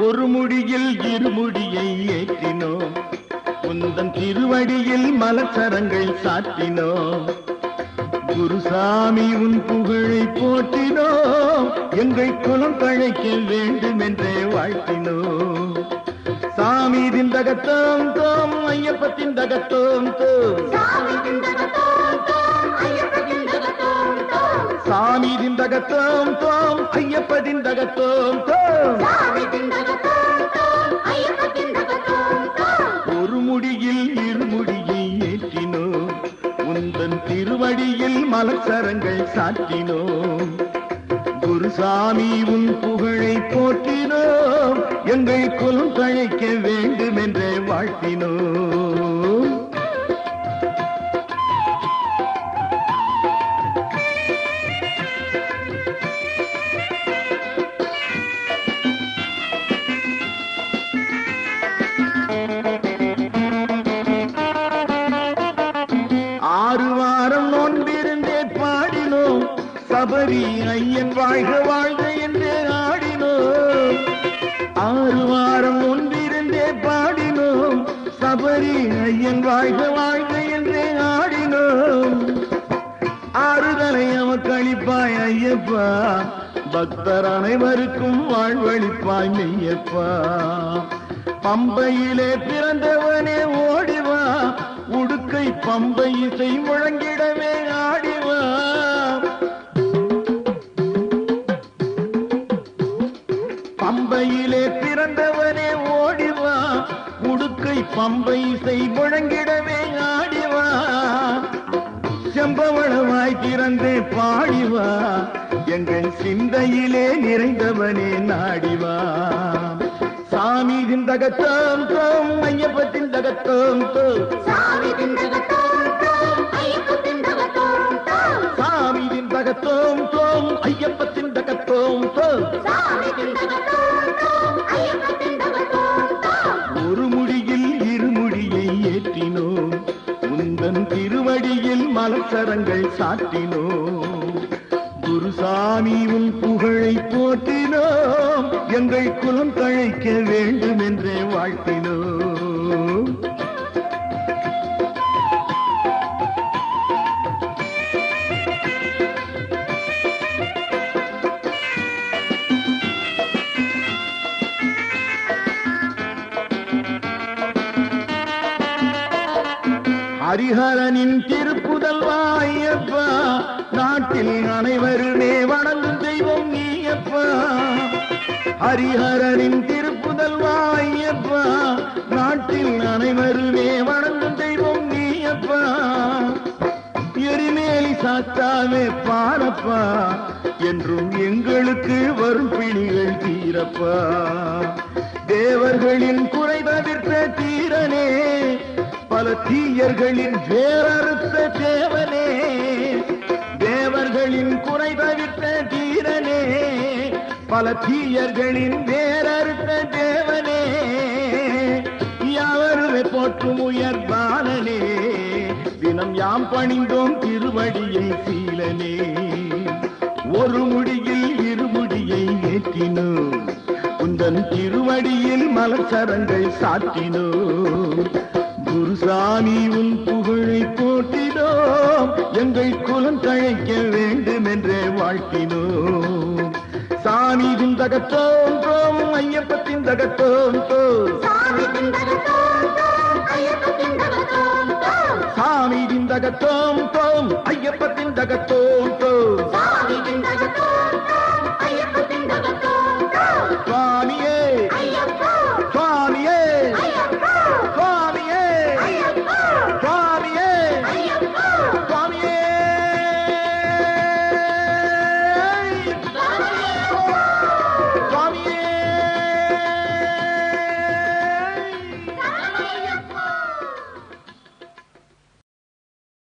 ஒரு முடியில் இருமுடியை ஏற்றினோம், உந்தன் திருவடியில் மலச்சரங்கள் சாற்றினோம். குருசாமி உன் புகழை போற்றினோம், எங்கள் குலம் தழைக்க வேண்டும் என்றே வாழ்த்தினோம். சாமி திந்தகத்தோம் தோம் ஐயப்ப திந்தகத்தோம் தோம், சாமி திந்தகத்தோம் தோம் ஐயப்ப திந்தகத்தோம். ஒரு முடியில் இருமுடியை ஏற்றினோம், உந்தன் திருவடியில் மலச்சரங்கள் சாற்றினோம். குருசாமி உன் புகழை போற்றினோம், எங்கள் குலம் தழைக்க வேண்டும் என்றே வாழ்த்தினோம். சபரி ஐயன் வாழ்க வாழ்க என்றே ஆடினோம். 6 வாரம் ஒன்றிருந்தே பாடினோம், சபரி ஐயன் வாழ்க வாழ்க என்றே ஆடினோம். ஆறுதலை அவக்களிப்பாய் ஐயப்பா, பக்தர் அனைவருக்கும் வாழ்வழிப்பாய் மெய்யப்பா. பம்பையிலே பிறந்தவனே ஓடிவா, உடுக்கை பம்பை இசை முழங்கிடவே ஆடிவா. பம்பையிலே பிறந்தவனே ஓடிவா, உடுக்கை பம்பை இசை முழங்கிடவே ஆடிவா. செம்பவளவாய் திறந்து பாடிவா, எங்கள் சிந்தையிலே நிறைந்தவனே நாடிவா. சாமி திந்தகத்தோம் தோம் ஐயப்ப திந்தகத்தோம் தோம், சாமி திந்தகத்தோம் தோம் ஐயப்ப திந்தகத்தோம் தோம், சாமி திந்தகத்தோம் தோம் ஐயப்ப திந்தகத்தோம் தோம், சாமி திந்தகத்தோம் தோம் ஐயப்ப திந்தகத்தோம் தோம். ஒரு முடியில் இருமுடியை ஏற்றினோம், உந்தன் திருவடியில் மலச்சரங்கள் சாற்றினோம். குருசாமி உன் புகழை போற்றினோம், எங்கள் குலம் தழைக்க வேண்டும் என்றே வாழ்த்தினோம். ஹரிஹரனின் திருப்புதல்வா ஐயப்பா, நாட்டில் அனைவருமே வணங்கும் தெய்வம் நீயப்பா. ஹரிஹரனின் திருப்புதல்வா ஐயப்பா, நாட்டில் அனைவருமே வணங்கும் தெய்வம் நீயப்பா. எரிமேலி சாத்தாவே பாரப்பா, என்றும் எங்களுக்கு வரும் பிணிகள் தீரப்பா. தேவர்களின் குறை தவிர்த்த தீரனே, பல தீயர்களின் வேறறுத்த தேவனே. தேவர்களின் குறை தவிர்த்த தீரனே, பல தீயர்களின் வேறறுத்த தேவனே. யாவருமே போற்றும் உயர்பாலனே, தினம் யாம் பணிந்தோம் திருவடியை சீலனே. ஒரு முடியில் இருமுடியை ஏற்றினோம், உந்தன் திருவடியில் மலச்சரங்கள் சாற்றினோம். குருசாமி உன் புகழை போற்றினோம், எங்கள் குலம் தழைக்க வேண்டும் என்றே வாழ்த்தினோம். சாமி திந்தகத்தோம் தோம் ஐயப்ப திந்தகத்தோம் தோம், சாமி திந்தகத்தோம் தோம் ஐயப்ப திந்தகத்தோம் தோம், சாமி திந்தகத்தோம் தோம் ஐயப்ப திந்தகத்தோம்